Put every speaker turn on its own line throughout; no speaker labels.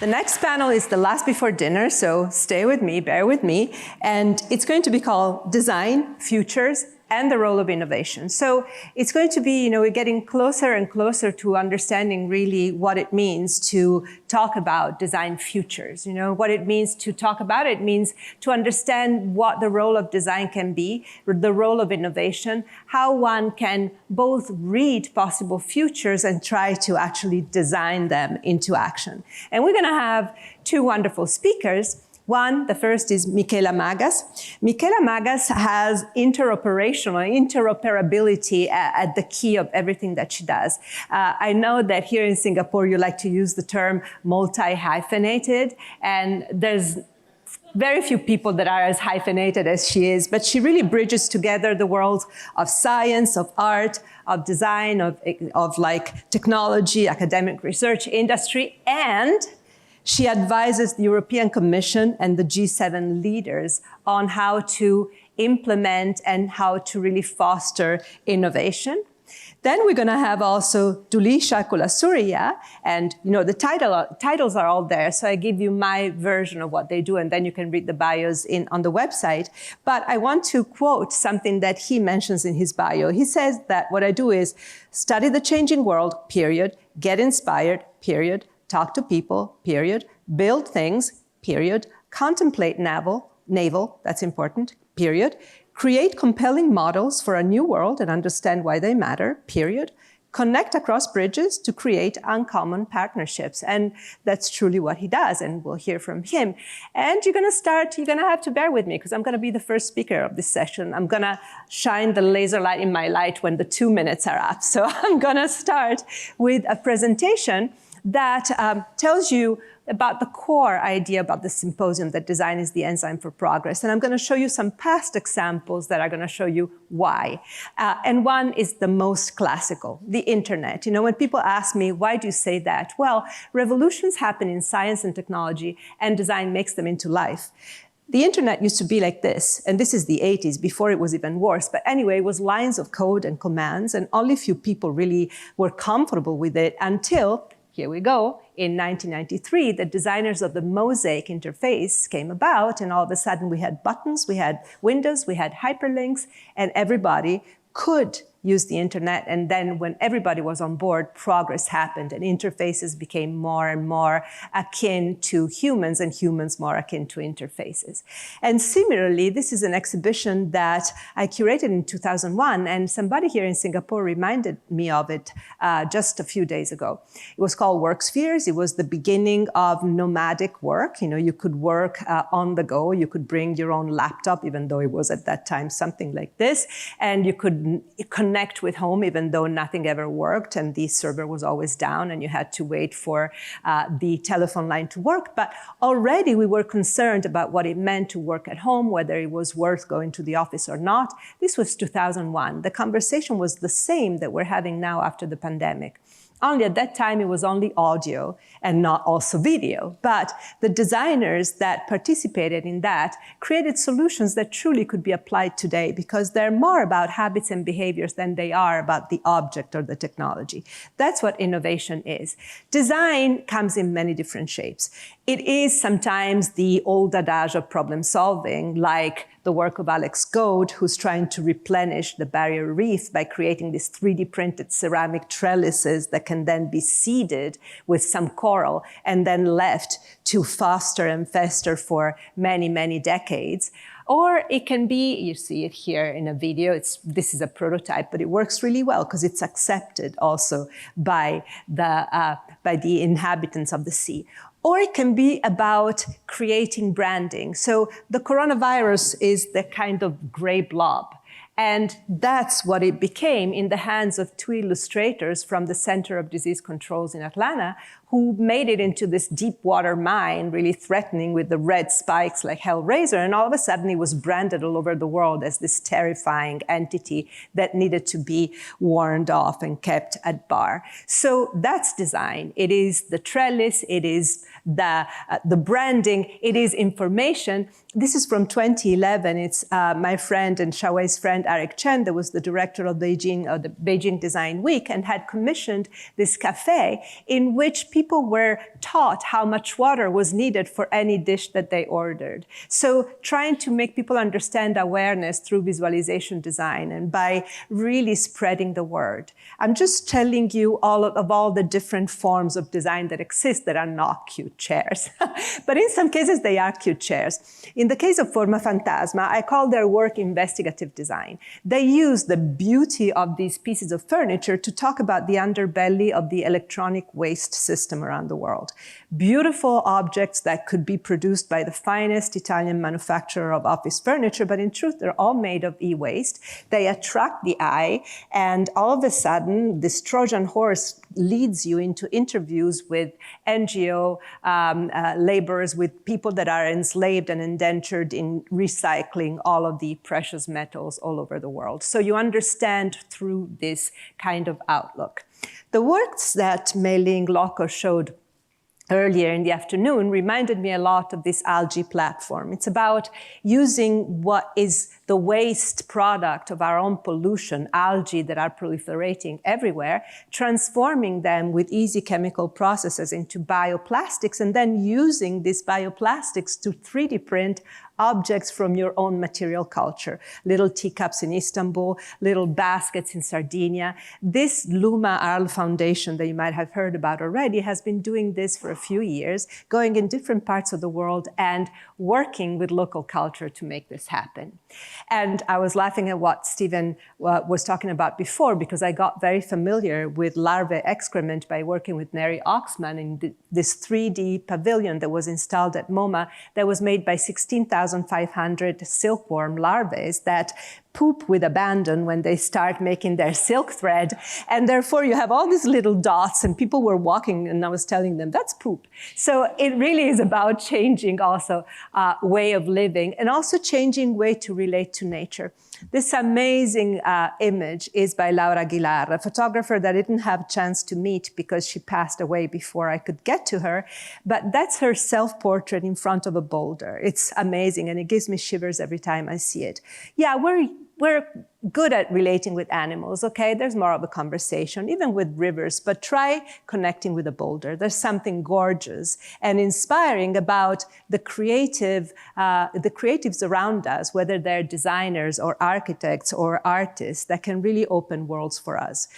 The next panel is the last before dinner, so stay with me, bear with me, and it's going to be called Design, Futures, and the Role of Innovation. So it's going to be, we're getting closer and closer to understanding really what it means to talk about design futures. What it means to talk about it means to understand what the role of design can be, the role of innovation, how one can both read possible futures and try to actually design them into action. And we're gonna have two wonderful speakers. The first is Michela Magas. Michela Magas has interoperability at the key of everything that she does. I know that here in Singapore, you like to use the term multi-hyphenated, and there's very few people that are as hyphenated as she is, but she really bridges together the world of science, of art, of design, of like technology, academic research, industry, and she advises the European Commission and the G7 leaders on how to implement and how to really foster innovation. Then we're going to have also Duleesha Kulasooriya, and the titles are all there, so I give you my version of what they do, and then you can read the bios on the website. But I want to quote something that he mentions in his bio. He says that what I do is study the changing world, period, get inspired, period, talk to people, period, build things, period, contemplate navel, that's important, period, create compelling models for a new world and understand why they matter, period, connect across bridges to create uncommon partnerships. And that's truly what he does, and we'll hear from him. And you're gonna have to bear with me because I'm gonna be the first speaker of this session. I'm gonna shine the laser light in my light when the 2 minutes are up. So I'm gonna start with a presentation that tells you about the core idea about the symposium, that design is the enzyme for progress. And I'm going to show you some past examples that are going to show you why. And one is the most classical, the internet. When people ask me, why do you say that? Well, revolutions happen in science and technology, and design makes them into life. The internet used to be like this, and this is the 80s, before it was even worse. But anyway, it was lines of code and commands, and only few people really were comfortable with it until, here we go, in 1993, the designers of the Mosaic interface came about, and all of a sudden we had buttons, we had windows, we had hyperlinks, and everybody could use the internet. And then when everybody was on board, progress happened, and interfaces became more and more akin to humans, and humans more akin to interfaces. And similarly, this is an exhibition that I curated in 2001, and somebody here in Singapore reminded me of it just a few days ago. It was called WorkSpheres. It was the beginning of nomadic work. You could work on the go. You could bring your own laptop, even though it was at that time something like this, and you could connect with home, even though nothing ever worked and the server was always down and you had to wait for the telephone line to work. But already we were concerned about what it meant to work at home, whether it was worth going to the office or not. This was 2001. The conversation was the same that we're having now after the pandemic. Only at that time, it was only audio and not also video. But the designers that participated in that created solutions that truly could be applied today, because they're more about habits and behaviors than they are about the object or the technology. That's what innovation is. Design comes in many different shapes. It is sometimes the old adage of problem solving, like the work of Alex Goad, who's trying to replenish the barrier reef by creating these 3D printed ceramic trellises that can then be seeded with some coral and then left to foster and fester for many, many decades. Or it can be, you see it here in a video, this is a prototype, but it works really well because it's accepted also by the inhabitants of the sea. Or it can be about creating branding. So the coronavirus is the kind of gray blob. And that's what it became in the hands of two illustrators from the Center of Disease Controls in Atlanta, who made it into this deep water mine, really threatening with the red spikes like Hellraiser. And all of a sudden, it was branded all over the world as this terrifying entity that needed to be warned off and kept at bar. So that's design. It is the trellis, it is the branding, it is information. This is from 2011. It's my friend and Xiaowei's friend, Eric Chen, that was the director of the Beijing Design Week, and had commissioned this cafe in which people people were taught how much water was needed for any dish that they ordered. So trying to make people understand awareness through visualization design and by really spreading the word. I'm just telling you all the different forms of design that exist that are not cute chairs. But in some cases, they are cute chairs. In the case of Forma Fantasma, I call their work investigative design. They use the beauty of these pieces of furniture to talk about the underbelly of the electronic waste system around the world. Beautiful objects that could be produced by the finest Italian manufacturer of office furniture, but in truth, they're all made of e-waste. They attract the eye, and all of a sudden, this Trojan horse leads you into interviews with NGO laborers, with people that are enslaved and indentured in recycling all of the precious metals all over the world. So you understand through this kind of outlook. The works that Mei Ling Loco showed earlier in the afternoon reminded me a lot of this algae platform. It's about using what is the waste product of our own pollution, algae that are proliferating everywhere, transforming them with easy chemical processes into bioplastics, and then using these bioplastics to 3D print objects from your own material culture. Little teacups in Istanbul, little baskets in Sardinia. This Luma Arl Foundation that you might have heard about already has been doing this for a few years, going in different parts of the world and working with local culture to make this happen. And I was laughing at what Stephen was talking about before, because I got very familiar with larvae excrement by working with Neri Oxman in this 3D pavilion that was installed at MoMA that was made by 16,500 silkworm larvae that poop with abandon when they start making their silk thread. And therefore you have all these little dots, and people were walking and I was telling them, that's poop. So it really is about changing also way of living and also changing way to relate to nature. This amazing image is by Laura Aguilar, a photographer that I didn't have a chance to meet because she passed away before I could get to her. But that's her self-portrait in front of a boulder. It's amazing, and it gives me shivers every time I see it. Yeah, we're good at relating with animals, okay? There's more of a conversation, even with rivers, but try connecting with a boulder. There's something gorgeous and inspiring about the creatives around us, whether they're designers or architects or artists, that can really open worlds for us.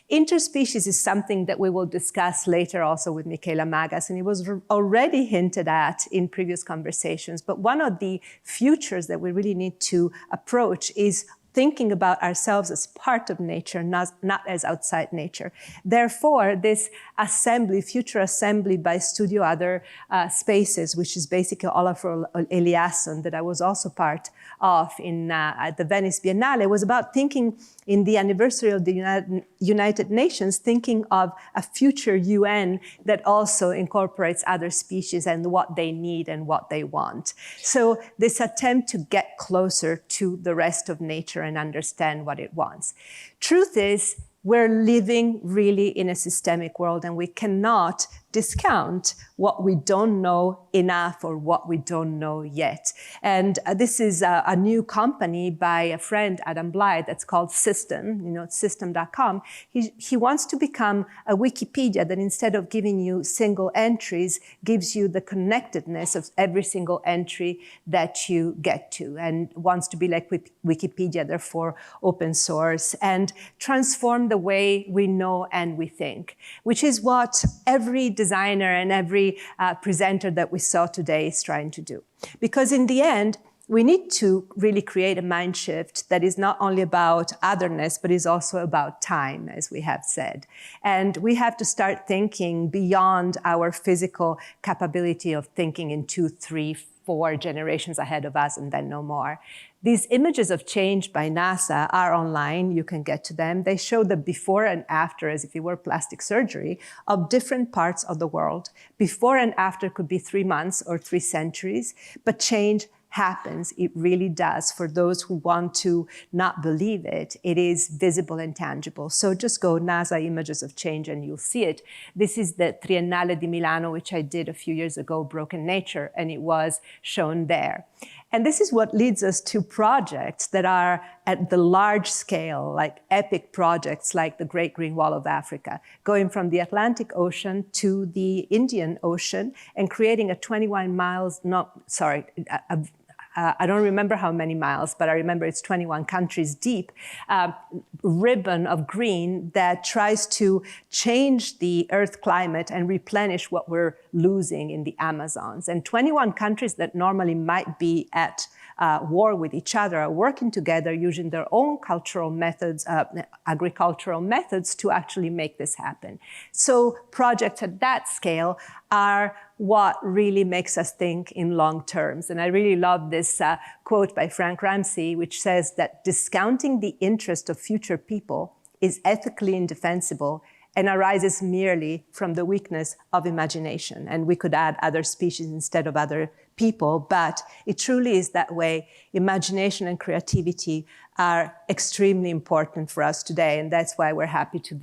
Interspecies is something that we will discuss later also with Michela Magas, and it was already hinted at in previous conversations, but one of the futures that we really need to approach is thinking about ourselves as part of nature, not as outside nature. Therefore, this assembly, future assembly by Studio Other Spaces, which is basically Olafur Eliasson, that I was also part of at the Venice Biennale, was about thinking in the anniversary of the United Nations, thinking of a future UN that also incorporates other species and what they need and what they want. So this attempt to get closer to the rest of nature and understand what it wants. Truth is, we're living really in a systemic world, and we cannot discount what we don't know enough or what we don't know yet. And this is a new company by a friend, Adam Blythe, that's called System, system.com. He wants to become a Wikipedia that, instead of giving you single entries, gives you the connectedness of every single entry that you get to, and wants to be like Wikipedia, therefore open source, and transform the way we know and we think, which is what every designer and every presenter that we saw today is trying to do. Because in the end, we need to really create a mind shift that is not only about otherness, but is also about time, as we have said. And we have to start thinking beyond our physical capability of thinking in 2, 3, 4 generations ahead of us and then no more. These images of change by NASA are online. You can get to them. They show the before and after, as if it were plastic surgery, of different parts of the world. Before and after could be 3 months or 3 centuries, but change happens. It really does. For those who want to not believe it, it is visible and tangible. So just go NASA images of change and you'll see it. This is the Triennale di Milano, which I did a few years ago, Broken Nature, and it was shown there. And this is what leads us to projects that are at the large scale, like epic projects like the Great Green Wall of Africa, going from the Atlantic Ocean to the Indian Ocean and creating a 21 miles, I don't remember how many miles, but I remember it's 21 countries deep, ribbon of green that tries to change the Earth climate and replenish what we're losing in the Amazons. And 21 countries that normally might be at war with each other are working together using their own cultural methods, agricultural methods to actually make this happen. So projects at that scale are what really makes us think in long terms. And I really love this quote by Frank Ramsey, which says that discounting the interest of future people is ethically indefensible and arises merely from the weakness of imagination. And we could add other species instead of other people, but it truly is that way. Imagination and creativity are extremely important for us today, and that's why we're happy to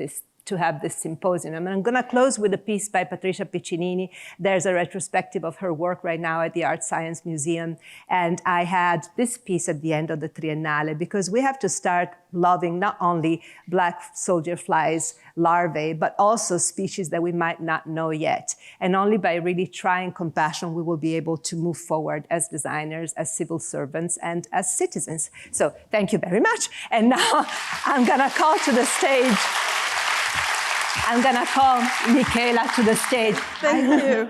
have this symposium. And I'm going to close with a piece by Patricia Piccinini. There's a retrospective of her work right now at the Art Science Museum. And I had this piece at the end of the Triennale because we have to start loving not only black soldier flies larvae, but also species that we might not know yet. And only by really trying compassion, we will be able to move forward as designers, as civil servants, and as citizens. So thank you very much. And now I'm going to call to the stage I'm going to call Michela to the stage.
Thank you.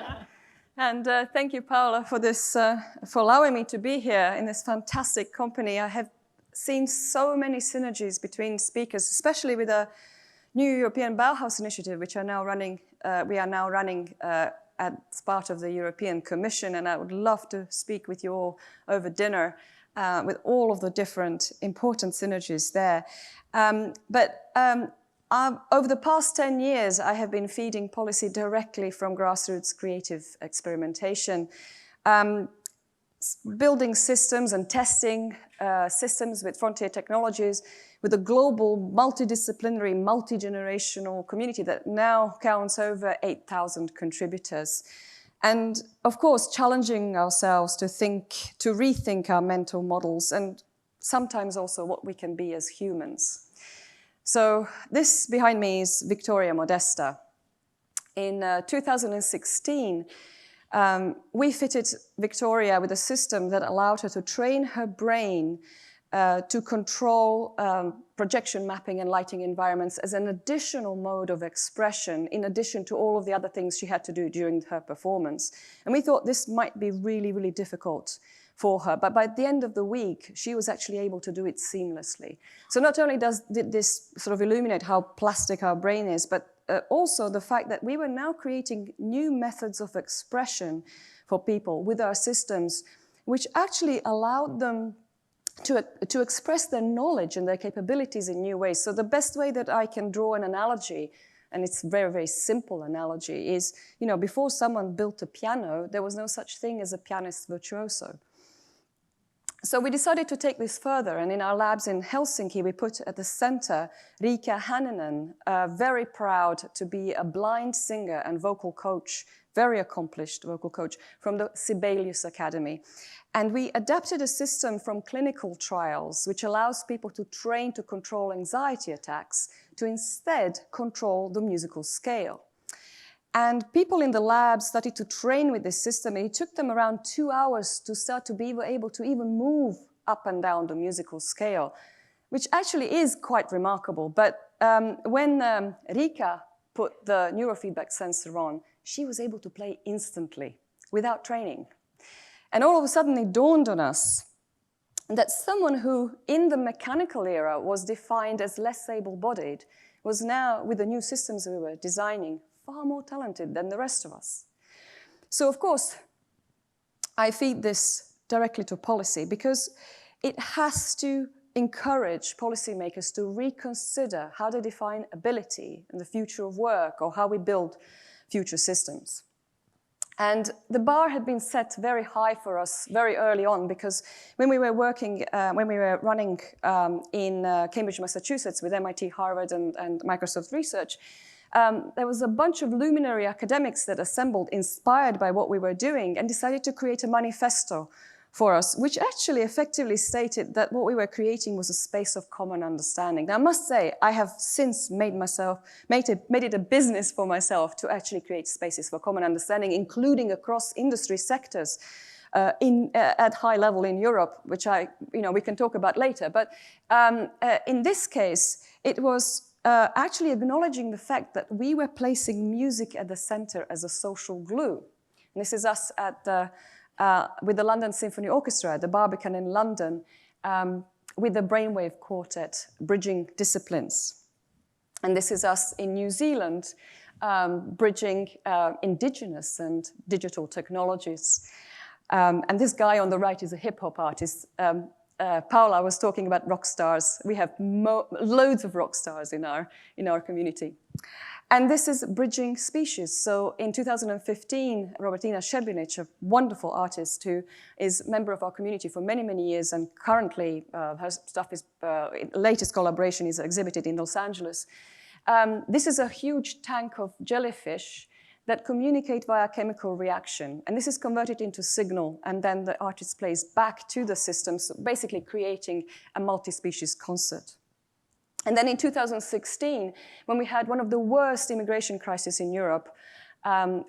And thank you, Paola, for this, for allowing me to be here in this fantastic company. I have seen so many synergies between speakers, especially with the new European Bauhaus initiative, which are now running, we are now running as part of the European Commission. And I would love to speak with you all over dinner with all of the different important synergies there. Over the past 10 years, I have been feeding policy directly from grassroots creative experimentation, building systems and testing systems with frontier technologies, with a global, multidisciplinary, multi-generational community that now counts over 8,000 contributors. And of course, challenging ourselves to rethink our mental models and sometimes also what we can be as humans. So this behind me is Victoria Modesta. In 2016, we fitted Victoria with a system that allowed her to train her brain to control projection mapping and lighting environments as an additional mode of expression in addition to all of the other things she had to do during her performance. And we thought this might be really, really difficult for her. But by the end of the week, she was actually able to do it seamlessly. So not only did this sort of illuminate how plastic our brain is, but also the fact that we were now creating new methods of expression for people with our systems, which actually allowed them to express their knowledge and their capabilities in new ways. So the best way that I can draw an analogy, and it's a very, very simple analogy, is, before someone built a piano, there was no such thing as a pianist virtuoso. So we decided to take this further, and in our labs in Helsinki, we put at the center Riikka Hänninen, very proud to be a blind singer and vocal coach, very accomplished vocal coach from the Sibelius Academy. And we adapted a system from clinical trials, which allows people to train to control anxiety attacks, to instead control the musical scale. And people in the lab started to train with this system, and it took them around 2 hours to start to be able to even move up and down the musical scale, which actually is quite remarkable. But when Riikka put the neurofeedback sensor on, she was able to play instantly without training. And all of a sudden it dawned on us that someone who in the mechanical era was defined as less able-bodied was now, with the new systems we were designing, far more talented than the rest of us. So of course, I feed this directly to policy because it has to encourage policymakers to reconsider how they define ability and the future of work, or how we build future systems. And the bar had been set very high for us very early on, because when we were running in Cambridge, Massachusetts with MIT, Harvard, and Microsoft Research, there was a bunch of luminary academics that assembled, inspired by what we were doing, and decided to create a manifesto for us, which actually effectively stated that what we were creating was a space of common understanding. Now, I must say, I have since made it a business for myself to actually create spaces for common understanding, including across industry sectors at high level in Europe, which we can talk about later. But in this case, it was actually acknowledging the fact that we were placing music at the center as a social glue. And this is us with the London Symphony Orchestra at the Barbican in London, with the Brainwave Quartet, bridging disciplines. And this is us in New Zealand, bridging indigenous and digital technologies. And this guy on the right is a hip-hop artist. Paola was talking about rock stars. We have loads of rock stars in our community. And this is bridging species. So in 2015, Robertina Sherbinic, a wonderful artist who is a member of our community for many, many years, and currently her stuff is, latest collaboration is exhibited in Los Angeles. This is a huge tank of jellyfish that communicate via chemical reaction. And this is converted into signal, and then the artist plays back to the system, so basically creating a multi-species concert. And then in 2016, when we had one of the worst immigration crises in Europe,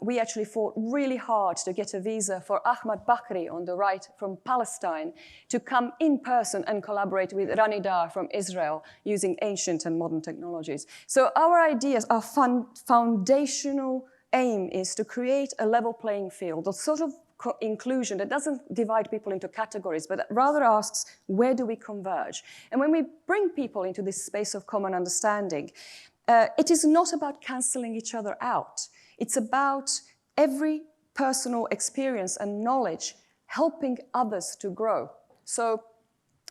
we actually fought really hard to get a visa for Ahmad Bakri on the right from Palestine to come in person and collaborate with Rani Dar from Israel using ancient and modern technologies. So our ideas, our foundational aim is to create a level playing field, a sort of inclusion that doesn't divide people into categories, but rather asks, where do we converge? And when we bring people into this space of common understanding, it is not about cancelling each other out. It's about every personal experience and knowledge helping others to grow. So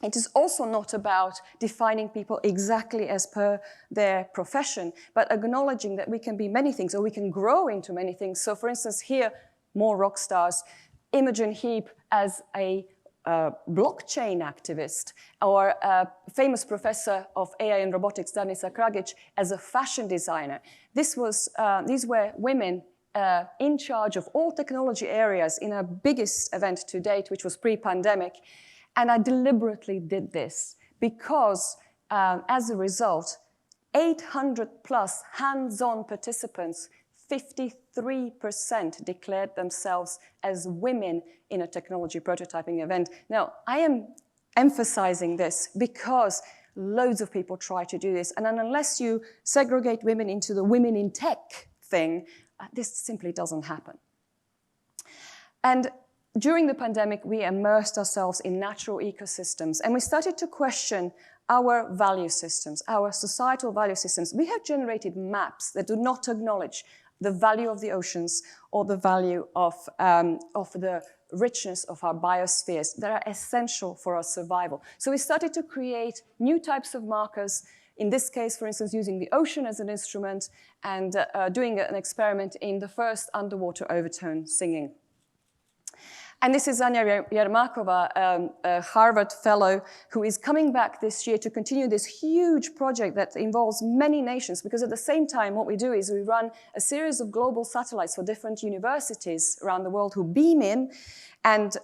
it is also not about defining people exactly as per their profession, but acknowledging that we can be many things, or we can grow into many things. So for instance, here, more rock stars, Imogen Heap as a blockchain activist, or a famous professor of AI and robotics, Danica Kragic, as a fashion designer. These were women in charge of all technology areas in our biggest event to date, which was pre-pandemic. And I deliberately did this because, as a result, 800 plus hands-on participants, 53% declared themselves as women in a technology prototyping event. Now, I am emphasizing this because loads of people try to do this. And unless you segregate women into the women in tech thing, this simply doesn't happen. And during the pandemic, we immersed ourselves in natural ecosystems, and we started to question our value systems, our societal value systems. We have generated maps that do not acknowledge the value of the oceans or the value of the richness of our biospheres that are essential for our survival. So we started to create new types of markers, in this case, for instance, using the ocean as an instrument and doing an experiment in the first underwater overtone singing. And this is Anya Yermakova, a Harvard fellow who is coming back this year to continue this huge project that involves many nations, because at the same time, what we do is we run a series of global satellites for different universities around the world who beam in and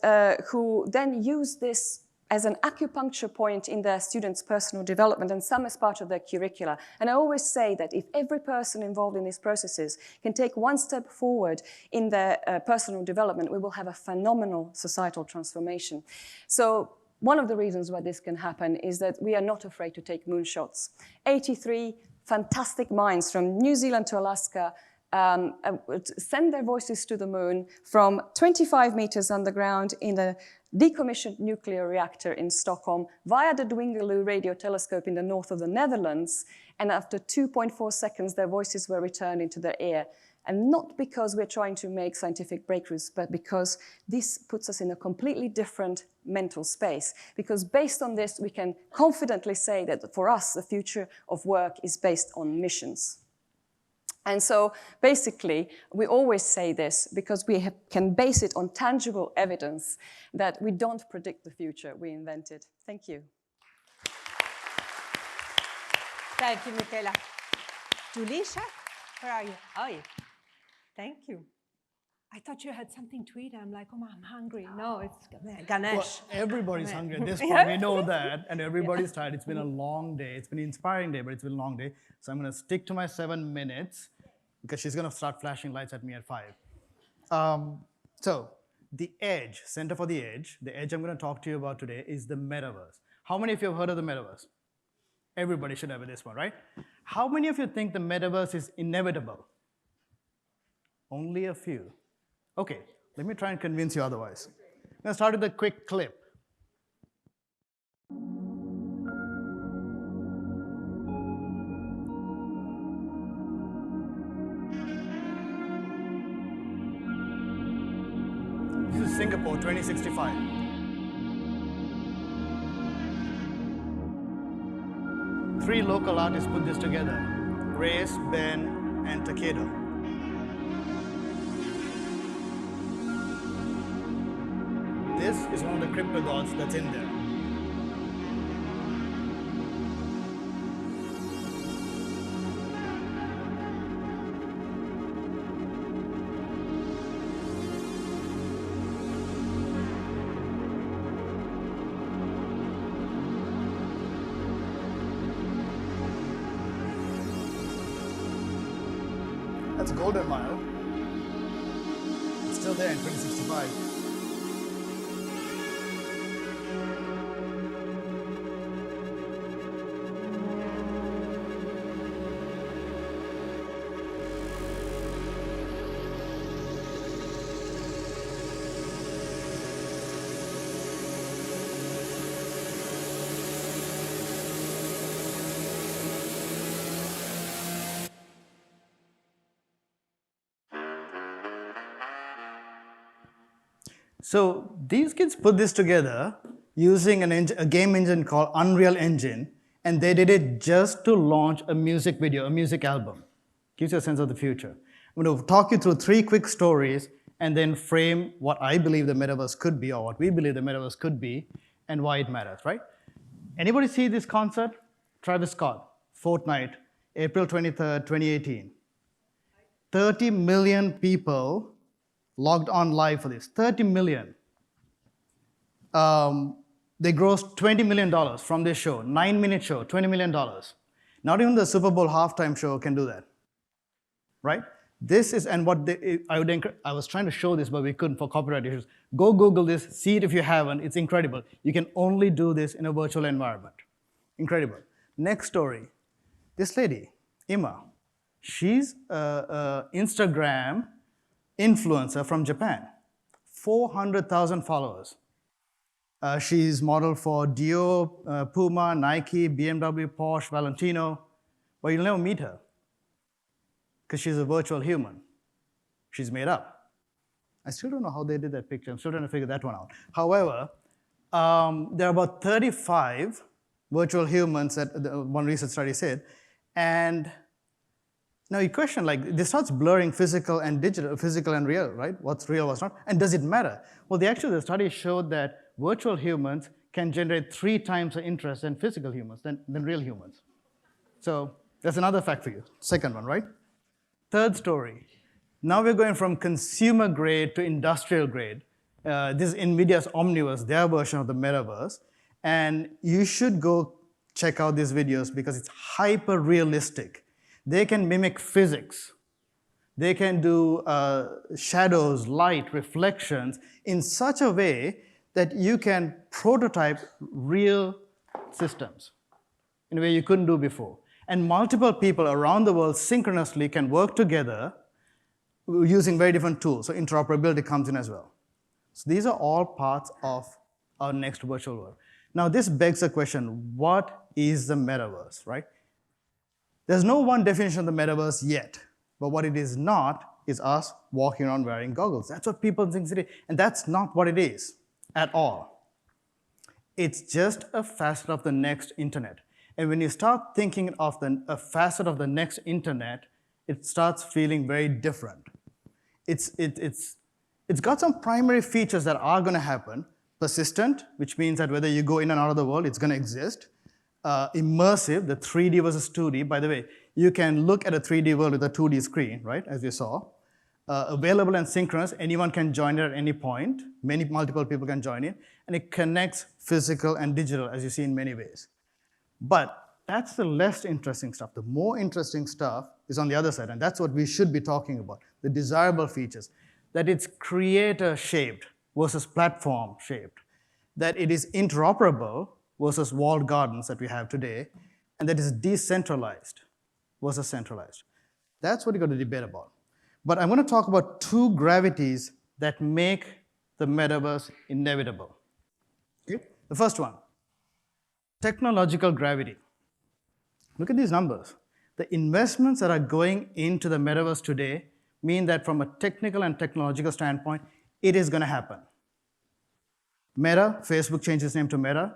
who then use this as an acupuncture point in their students' personal development, and some as part of their curricula. And I always say that if every person involved in these processes can take one step forward in their personal development, we will have a phenomenal societal transformation. So one of the reasons why this can happen is that we are not afraid to take moonshots. 83 fantastic minds from New Zealand to Alaska send their voices to the moon from 25 meters underground in the decommissioned nuclear reactor in Stockholm via the Dwingeloo radio telescope in the north of the Netherlands. And after 2.4 seconds, their voices were returned into their ear. And not because we're trying to make scientific breakthroughs, but because this puts us in a completely different mental space. Because based on this, we can confidently say that for us, the future of work is based on missions. And so basically, we always say this because we can base it on tangible evidence that we don't predict the future, we invent it. Thank you.
Thank you, Michela. Duleesha, where are you? Oh, yeah. Thank you. I thought you had something to eat. I'm like, oh, I'm hungry. No, it's Ganesh.
Well, everybody's hungry at this point. We know that, and everybody's tired. It's been a long day. It's been an inspiring day, but it's been a long day. So I'm going to stick to my 7 minutes because she's going to start flashing lights at me at 5. So the edge, center for the edge I'm going to talk to you about today is the metaverse. How many of you have heard of the metaverse? Everybody should have at this point, right? How many of you think the metaverse is inevitable? Only a few. Okay, let me try and convince you otherwise. I'm going to start with a quick clip. This is Singapore 2065. Three local artists put this together, Grace, Ben, and Takeda. This is one of the crypto gods that's in there. That's Golden Mile. It's still there in 2065. So these kids put this together using a game engine called Unreal Engine, and they did it just to launch a music video, a music album. Gives you a sense of the future. I'm going to talk you through 3 quick stories and then frame what I believe the metaverse could be, or what we believe the metaverse could be, and why it matters, right? Anybody see this concert? Travis Scott, Fortnite, April 23rd, 2018. 30 million people logged on live for this, 30 million. They grossed $20 million from this show, 9-minute show, $20 million. Not even the Super Bowl halftime show can do that, right? This is, and what I was trying to show this, but we couldn't for copyright issues. Go Google this, see it if you haven't, it's incredible. You can only do this in a virtual environment. Incredible. Next story, this lady, Ima, she's an Instagram influencer from Japan, 400,000 followers. She's modeled for Dior, Puma, Nike, BMW, Porsche, Valentino, but you'll never meet her because she's a virtual human. She's made up. I still don't know how they did that picture. I'm still trying to figure that one out. However, there are about 35 virtual humans that one research study said, and now you question, like, this starts blurring physical and digital, physical and real, right? What's real, what's not, and does it matter? Well, the study showed that virtual humans can generate 3 times the interest in physical humans than real humans. So that's another fact for you. Second one, right? Third story. Now we're going from consumer grade to industrial grade. This is NVIDIA's Omniverse, their version of the metaverse. And you should go check out these videos because it's hyper realistic. They can mimic physics. They can do shadows, light, reflections in such a way that you can prototype real systems in a way you couldn't do before. And multiple people around the world synchronously can work together using very different tools. So interoperability comes in as well. So these are all parts of our next virtual world. Now this begs the question, what is the metaverse, right? There's no one definition of the metaverse yet, but what it is not is us walking around wearing goggles. That's what people think it is, and that's not what it is at all. It's just a facet of the next internet. And when you start thinking of a facet of the next internet, it starts feeling very different. It's got some primary features that are going to happen. Persistent, which means that whether you go in and out of the world, it's going to exist. Immersive, the 3D versus 2D. By the way, you can look at a 3D world with a 2D screen, right, as you saw. available and synchronous. Anyone can join it at any point. Multiple people can join in. And it connects physical and digital, as you see in many ways. But that's the less interesting stuff. The more interesting stuff is on the other side, and that's what we should be talking about, the desirable features, that it's creator-shaped versus platform-shaped, that it is interoperable versus walled gardens that we have today, and that is decentralized versus centralized. That's what we're going to debate about. But I'm going to talk about two gravities that make the metaverse inevitable. Okay? The first one, technological gravity. Look at these numbers. The investments that are going into the metaverse today mean that from a technical and technological standpoint, it is going to happen. Meta, Facebook changed its name to Meta,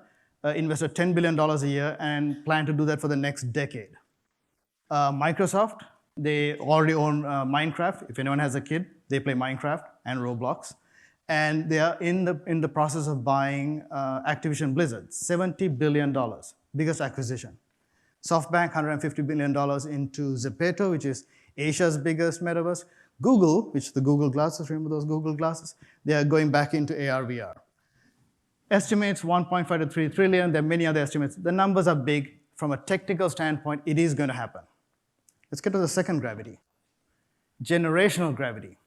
invested $10 billion a year and plan to do that for the next decade. Microsoft, they already own Minecraft. If anyone has a kid, they play Minecraft and Roblox. And they are in the process of buying Activision Blizzard, $70 billion, biggest acquisition. SoftBank, $150 billion into Zepeto, which is Asia's biggest metaverse. Google, which is the Google glasses, remember those Google glasses? They are going back into AR, VR. Estimates 1.5 to 3 trillion. There are many other estimates. The numbers are big. From a technical standpoint, it is going to happen. Let's get to the second gravity, generational gravity.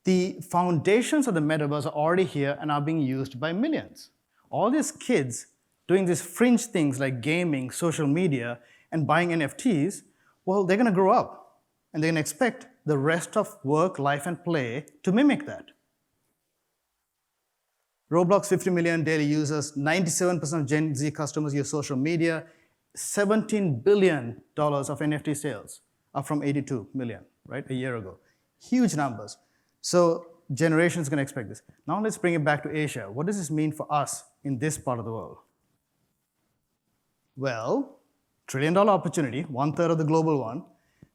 The foundations of the metaverse are already here and are being used by millions. All these kids doing these fringe things like gaming, social media, and buying NFTs, well, they're going to grow up, and they're going to expect the rest of work, life, and play to mimic that. Roblox, 50 million daily users, 97% of Gen Z customers use social media, $17 billion of NFT sales, up from 82 million, right, a year ago. Huge numbers. So generations going to expect this. Now let's bring it back to Asia. What does this mean for us in this part of the world? Well, $1 trillion opportunity, 1/3 of the global one.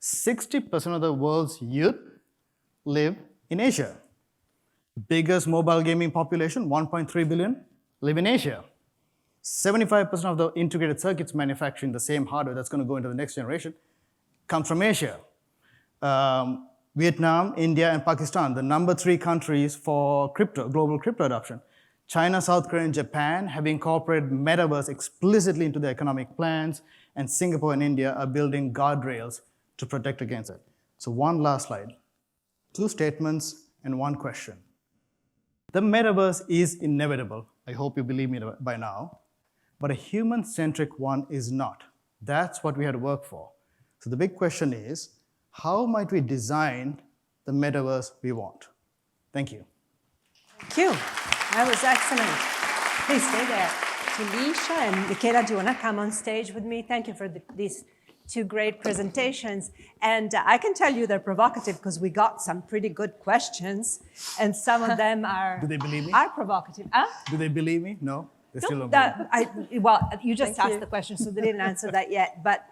60% of the world's youth live in Asia. Biggest mobile gaming population, 1.3 billion, live in Asia. 75% of the integrated circuits manufacturing the same hardware that's going to go into the next generation comes from Asia. Vietnam, India, and Pakistan, the number 3 countries for crypto, global crypto adoption. China, South Korea, and Japan have incorporated metaverse explicitly into their economic plans, and Singapore and India are building guardrails to protect against it. So one last slide. 2 statements and 1 question. The metaverse is inevitable. I hope you believe me by now. But a human-centric one is not. That's what we had to work for. So the big question is, how might we design the metaverse we want? Thank you.
Thank you. That was excellent. Please stay there. Duleesha and Michela, do you want to come on stage with me? Thank you for these 2 great presentations. And I can tell you they're provocative because we got some pretty good questions. And some of them are,
Do they believe me?
Are provocative. Huh?
Do they believe me? No? They still don't believe me.
Well, you just asked the question, so they didn't answer that yet. But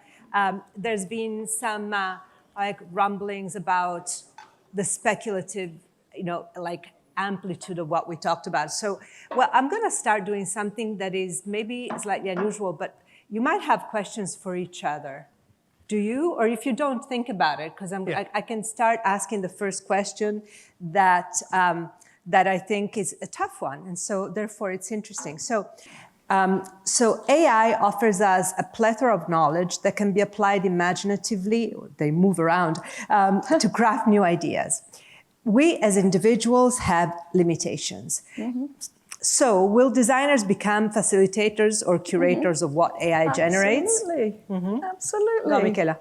there's been some like rumblings about the speculative, like amplitude of what we talked about. So, well, I'm going to start doing something that is maybe slightly unusual, but you might have questions for each other. Do you? Or if you don't, think about it, because I can start asking the first question that I think is a tough one, and so therefore it's interesting. So AI offers us a plethora of knowledge that can be applied imaginatively, they move around, to craft new ideas. We as individuals have limitations. Mm-hmm. So will designers become facilitators or curators of what AI generates?
Absolutely. Mm-hmm. Absolutely.
Go, Michela.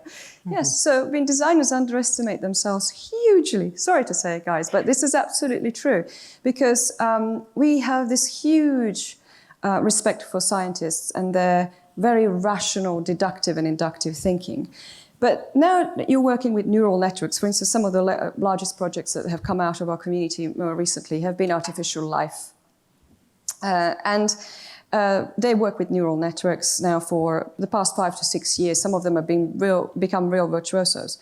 Yes, so designers underestimate themselves hugely. Sorry to say it, guys, but this is absolutely true. Because we have this huge respect for scientists and their very rational, deductive and inductive thinking. But now you're working with neural networks. For instance, some of the largest projects that have come out of our community more recently have been artificial life. They work with neural networks now for the past 5 to 6 years. Some of them have become real virtuosos.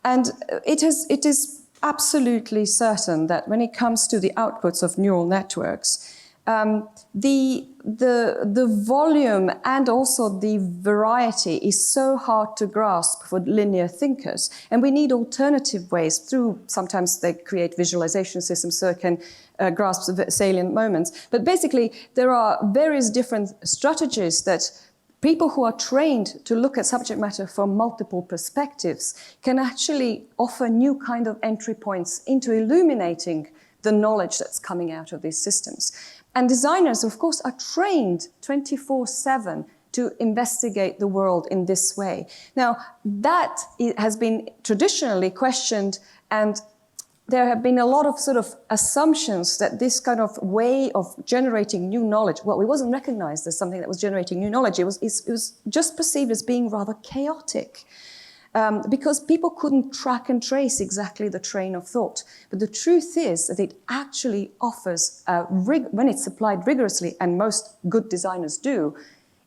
And it is absolutely certain that when it comes to the outputs of neural networks, the the volume and also the variety is so hard to grasp for linear thinkers. And we need alternative ways through, sometimes they create visualization systems so it can grasp the salient moments. But basically, there are various different strategies that people who are trained to look at subject matter from multiple perspectives can actually offer new kind of entry points into illuminating the knowledge that's coming out of these systems. And designers, of course, are trained 24/7 to investigate the world in this way. Now, that has been traditionally questioned, and there have been a lot of sort of assumptions that this kind of way of generating new knowledge, well, it wasn't recognized as something that was generating new knowledge. It was just perceived as being rather chaotic. Because people couldn't track and trace exactly the train of thought. But the truth is that it actually offers, when it's applied rigorously, and most good designers do,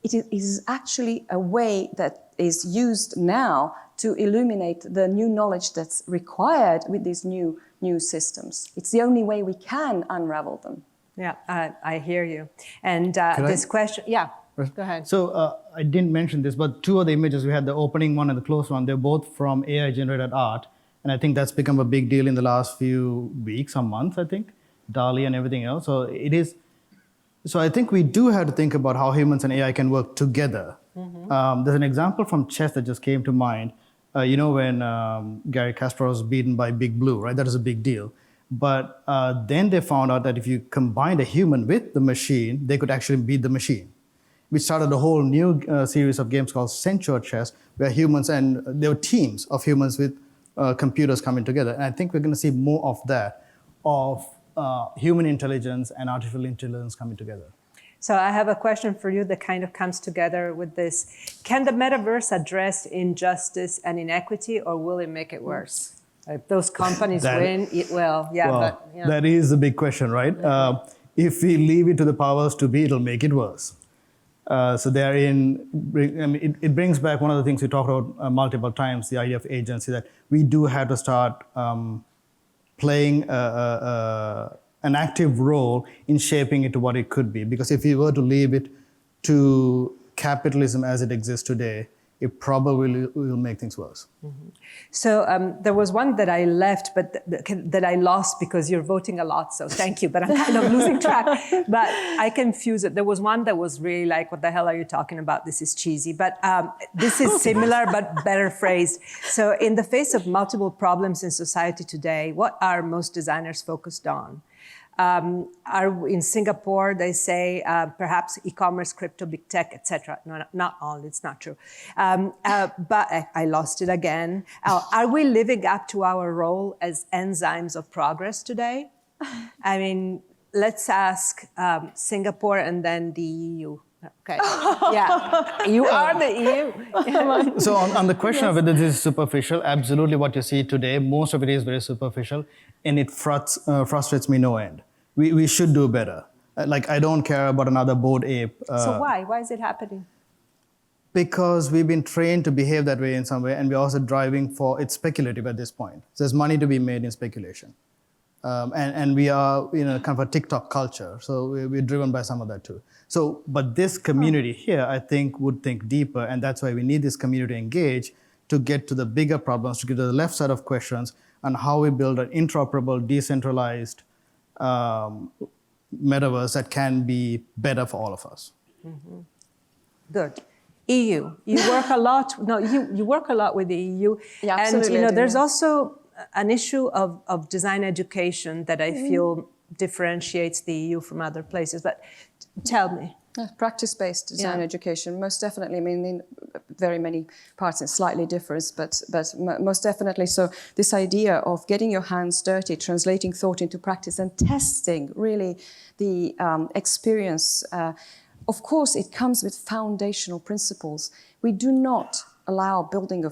it is actually a way that is used now to illuminate the new knowledge that's required with these new systems. It's the only way we can unravel them.
Yeah, I hear you. And this question, yeah. Go ahead.
So I didn't mention this, but two of the images, we had the opening one and the closed one, they're both from AI-generated art. And I think that's become a big deal in the last few weeks or months, I think, DALL-E and everything else. So it is. So I think we do have to think about how humans and AI can work together. Mm-hmm. There's an example from chess that just came to mind. You know, when Garry Kasparov was beaten by Big Blue, right? That is a big deal. But then they found out that if you combined a human with the machine, they could actually beat the machine. We started a whole new series of games called Centaur Chess, where humans, and there were teams of humans with computers coming together. And I think we're going to see more of that, of human intelligence and artificial intelligence coming together.
So I have a question for you that kind of comes together with this. Can the metaverse address injustice and inequity, or will it make it worse? If those companies win, it will. Yeah,
well,
but you know.
That is a big question, right? If we leave it to the powers to be, it'll make it worse. So it brings back one of the things we talked about multiple times, the idea of agency, that we do have to start playing an active role in shaping it to what it could be. Because if we were to leave it to capitalism as it exists today, it probably will make things worse.
Mm-hmm. So there was one that I left, but that I lost because you're voting a lot, so thank you, but I'm kind of losing track. But I confuse it. There was one that was really like, what the hell are you talking about? This is cheesy. But this is similar, but better phrased. So in the face of multiple problems in society today, what are most designers focused on? In Singapore, they say perhaps e-commerce, crypto, big tech, etc. No, not all, it's not true. But I lost it again. Are we living up to our role as enzymes of progress today? I mean, let's ask Singapore and then the EU. Okay. Yeah, you are the EU.
So on the question of whether this is superficial, absolutely what you see today, most of it is very superficial, and it frustrates me no end. We should do better. Like, I don't care about another Bored Ape.
So why? Why is it happening?
Because we've been trained to behave that way in some way, and we're also driving for, it's speculative at this point. So there's money to be made in speculation. And we are kind of a TikTok culture, so we're driven by some of that too. So, but this community here, I think, would think deeper, and that's why we need this community to engage to get to the bigger problems, to get to the left side of questions on how we build an interoperable, decentralized metaverse that can be better for all of us.
Mm-hmm. Good. EU, you work a lot. No, you work a lot with the EU,
yeah, absolutely,
and there's also an issue of design education that I feel differentiates the EU from other places. But tell me.
Practice-based design education, most definitely. I mean, in very many parts it slightly differs, but most definitely. So this idea of getting your hands dirty, translating thought into practice, and testing really the experience. Of course, it comes with foundational principles. We do not allow building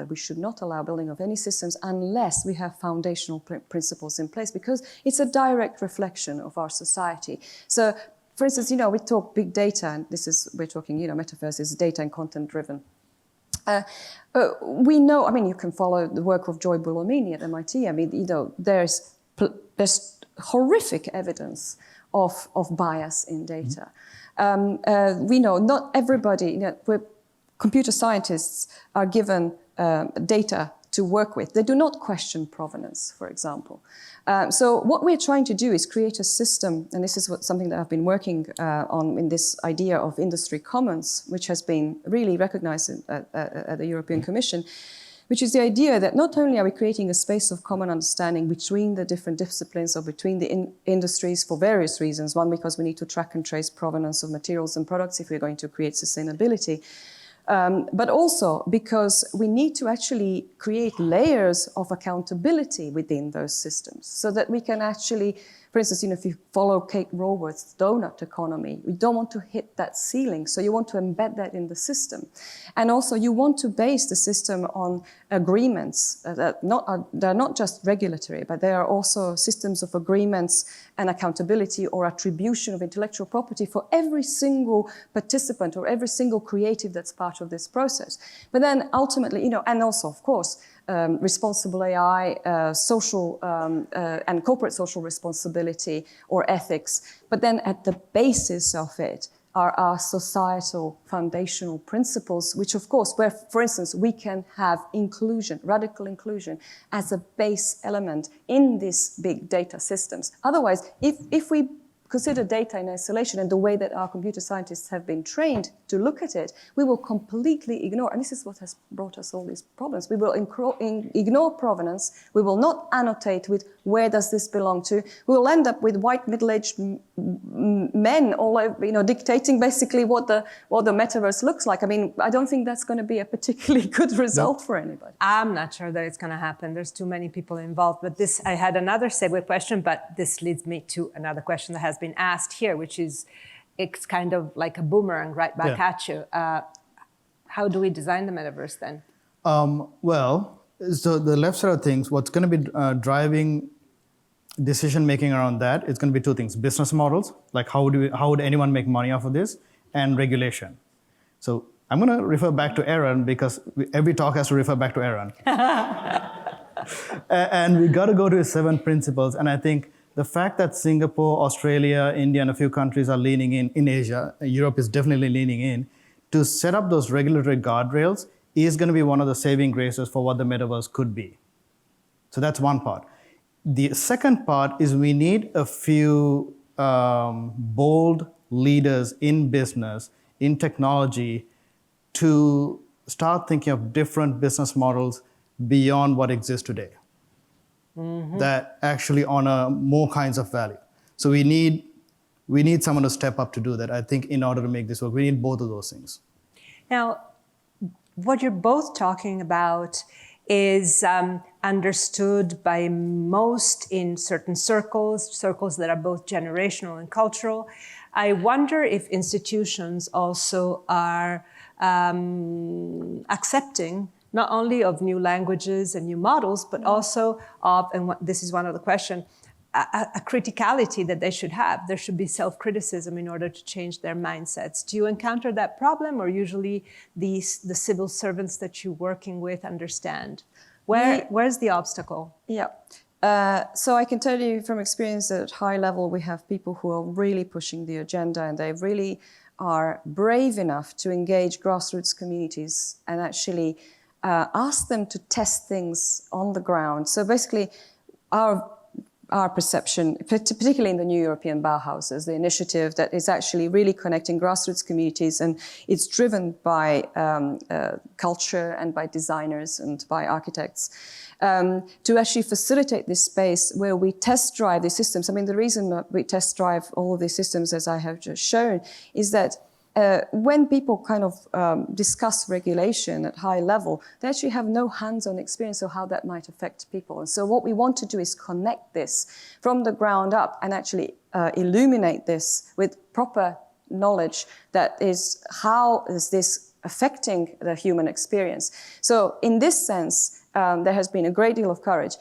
we should not allow building of any systems unless we have foundational principles in place, because it's a direct reflection of our society. So, for instance, we talk big data, and we're talking, Metaverse is data and content driven. We know, I mean, you can follow the work of Joy Buolamwini at MIT. I mean, there's horrific evidence of bias in data. We know not everybody, computer scientists are given data to work with. They do not question provenance, for example. So what we're trying to do is create a system, and this is something that I've been working on in this idea of industry commons, which has been really recognized at the European Commission, which is the idea that not only are we creating a space of common understanding between the different disciplines or between the industries for various reasons, one, because we need to track and trace provenance of materials and products if we're going to create sustainability, but also because we need to actually create layers of accountability within those systems so that we can actually, for instance, if you follow Kate Raworth's donut economy, we don't want to hit that ceiling, so you want to embed that in the system. And also you want to base the system on agreements that are not just regulatory, but they are also systems of agreements and accountability or attribution of intellectual property for every single participant or every single creative that's part of this process. But then ultimately, and also, of course, responsible AI, social and corporate social responsibility or ethics. But then at the basis of it are our societal foundational principles, which of course, where, for instance, we can have inclusion, radical inclusion, as a base element in these big data systems. Otherwise, if we consider data in isolation and the way that our computer scientists have been trained to look at it, we will completely ignore, and this is what has brought us all these problems. We will ignore provenance. We will not annotate with where does this belong to. We will end up with white middle-aged men all over, dictating basically what the metaverse looks like. I mean, I don't think that's going to be a particularly good result for anybody.
I'm not sure that it's going to happen. There's too many people involved. But I had another segue question, but this leads me to another question that has been asked here, which is, it's kind of like a boomerang right back at you. How do we design the metaverse then?
Well, so the left side of things, what's going to be driving decision making around that is going to be two things: business models, like how would anyone make money off of this, and regulation. So I'm going to refer back to Aaron because every talk has to refer back to Aaron. And we got to go to his 7 principles. And I think the fact that Singapore, Australia, India, and a few countries are leaning in Asia, Europe is definitely leaning in, to set up those regulatory guardrails is going to be one of the saving graces for what the metaverse could be. So that's one part. The second part is we need a few bold leaders in business, in technology, to start thinking of different business models beyond what exists today. Mm-hmm. That actually honor more kinds of value. So we need someone to step up to do that. I think in order to make this work, we need both of those things.
Now, what you're both talking about is understood by most in certain circles that are both generational and cultural. I wonder if institutions also are accepting not only of new languages and new models, but also of, and this is one of the questions, a criticality that they should have. There should be self-criticism in order to change their mindsets. Do you encounter that problem, or usually the civil servants that you're working with understand? Where's the obstacle?
Yeah. So I can tell you from experience that at high level, we have people who are really pushing the agenda, and they really are brave enough to engage grassroots communities and actually ask them to test things on the ground. So basically, our perception, particularly in the new European Bauhauses, the initiative that is actually really connecting grassroots communities, and it's driven by culture and by designers and by architects, to actually facilitate this space where we test drive these systems. I mean, the reason that we test drive all of these systems, as I have just shown, is that when people kind of discuss regulation at high level, they actually have no hands-on experience of how that might affect people. And so what we want to do is connect this from the ground up and actually illuminate this with proper knowledge that is, how is this affecting the human experience? So in this sense, there has been a great deal of courage.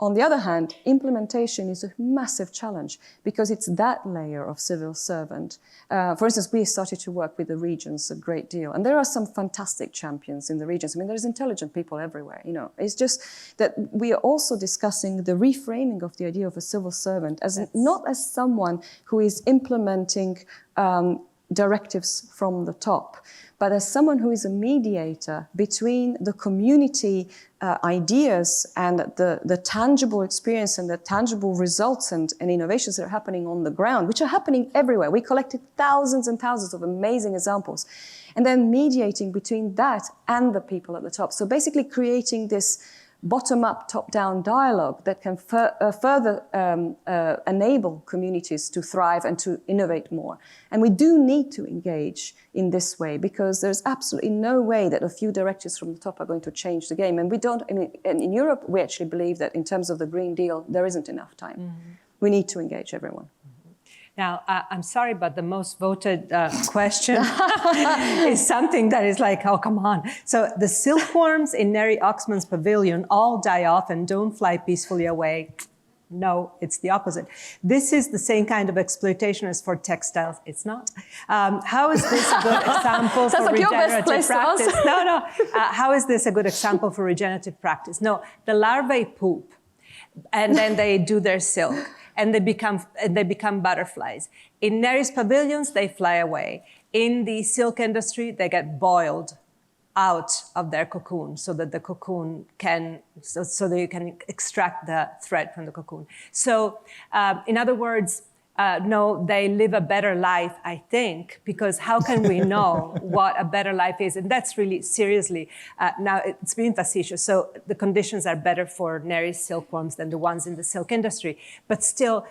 On the other hand, implementation is a massive challenge because it's that layer of civil servant. For instance, we started to work with the regions a great deal, and there are some fantastic champions in the regions. I mean, there's intelligent people everywhere, It's just that we are also discussing the reframing of the idea of a civil servant as not as someone who is implementing directives from the top, but as someone who is a mediator between the community ideas and the tangible experience and the tangible results and innovations that are happening on the ground, which are happening everywhere. We collected thousands and thousands of amazing examples. And then mediating between that and the people at the top. So basically creating this bottom-up, top-down dialogue that can further enable communities to thrive and to innovate more. And we do need to engage in this way because there's absolutely no way that a few directives from the top are going to change the game. And we don't, in Europe, we actually believe that in terms of the Green Deal, there isn't enough time. Mm-hmm. We need to engage everyone.
Now, I'm sorry, but the most voted question is something that is like, oh, come on. So the silkworms in Neri Oxman's pavilion all die off and don't fly peacefully away. No, it's the opposite. This is the same kind of exploitation as for textiles. It's not. How is this a good example for regenerative practice? No. How is this a good example for regenerative practice? No, the larvae poop, and then they do their silk. And they become butterflies. In Neri's pavilions, they fly away. In the silk industry, they get boiled out of their cocoon so that the cocoon can, so that you can extract the thread from the cocoon. So, in other words, no, they live a better life, I think, because how can we know what a better life is? And that's really, seriously, now it's being facetious. So the conditions are better for Neri's silkworms than the ones in the silk industry. But still,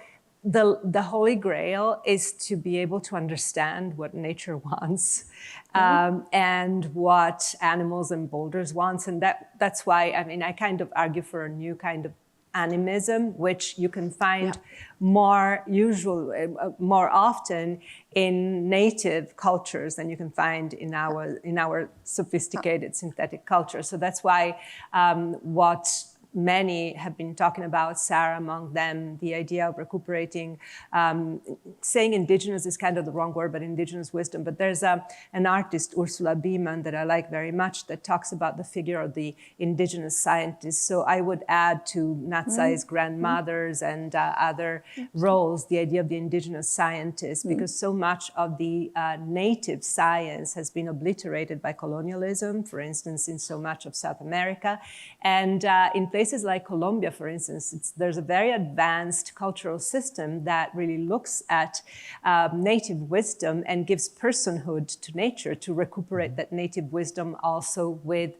the holy grail is to be able to understand what nature wants and what animals and boulders want. And that's why, I mean, I kind of argue for a new kind of animism, which you can find more often in native cultures than you can find in our sophisticated synthetic culture. So that's why what many have been talking about, Sarah among them, the idea of recuperating, saying indigenous is kind of the wrong word, but indigenous wisdom. But there's an artist, Ursula Beeman, that I like very much that talks about the figure of the indigenous scientist. So I would add to Natsai's grandmothers and other roles, the idea of the indigenous scientist, because so much of the native science has been obliterated by colonialism, for instance, in so much of South America. And in places like Colombia, for instance, there's a very advanced cultural system that really looks at native wisdom and gives personhood to nature to recuperate that native wisdom also with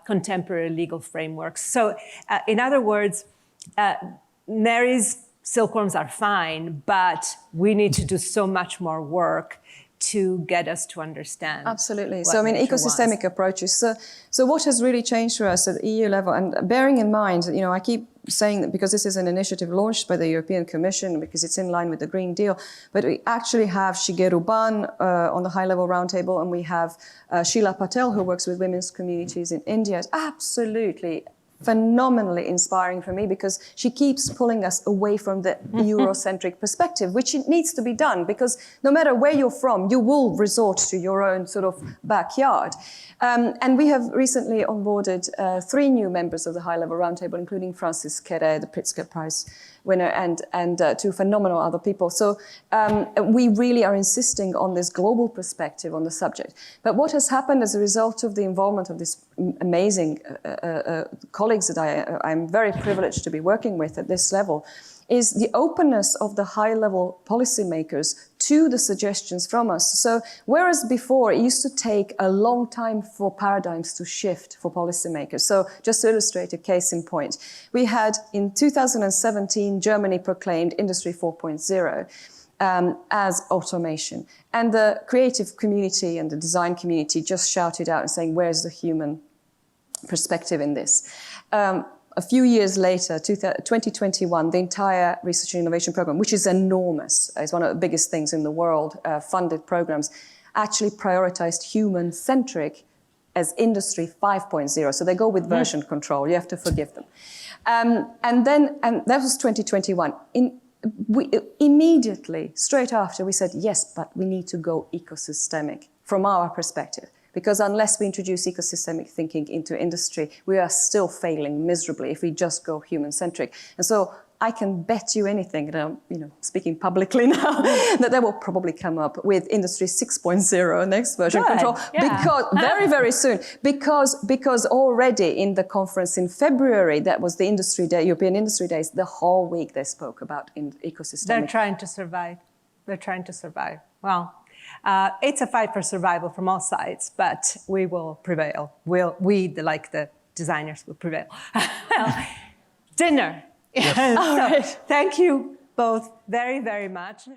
contemporary legal frameworks. So in other words, Neri's silkworms are fine, but we need to do so much more work to get us to understand.
Absolutely. So, I mean, ecosystemic approaches. So what has really changed for us at the EU level, and bearing in mind, you know, I keep saying that because this is an initiative launched by the European Commission, because it's in line with the Green Deal, but we actually have Shigeru Ban on the high-level roundtable, and we have Sheila Patel, who works with women's communities in India. It's absolutely phenomenally inspiring for me because she keeps pulling us away from the Eurocentric perspective, which it needs to be done because no matter where you're from, you will resort to your own sort of backyard. And we have recently onboarded 3 new members of the high-level roundtable, including Francis Kere, the Pritzker Prize winner, and 2 phenomenal other people. So we really are insisting on this global perspective on the subject. But what has happened as a result of the involvement of this amazing colleagues that I'm very privileged to be working with at this level is the openness of the high-level policymakers to the suggestions from us. So whereas before it used to take a long time for paradigms to shift for policymakers. So just to illustrate a case in point, we had in 2017, Germany proclaimed Industry 4.0 as automation. And the creative community and the design community just shouted out and saying, where's the human perspective in this? A few years later, 2021, the entire research and innovation program, which is enormous, it's one of the biggest things in the world, funded programs, actually prioritized human-centric as Industry 5.0. So they go with version control. You have to forgive them. And that was 2021. We immediately, straight after, we said, yes, but we need to go ecosystemic from our perspective. Because unless we introduce ecosystemic thinking into industry, we are still failing miserably if we just go human-centric. And so I can bet you anything, and I'm, speaking publicly now, that they will probably come up with Industry 6.0 next version control, because very, very soon, because already in the conference in February, that was the Industry Day, European Industry Days, the whole week they spoke about ecosystem.
They're trying to survive. They're trying to survive. Well, it's a fight for survival from all sides, but we will prevail. The designers will prevail. Dinner.
Yes.
So, thank you both very, very much.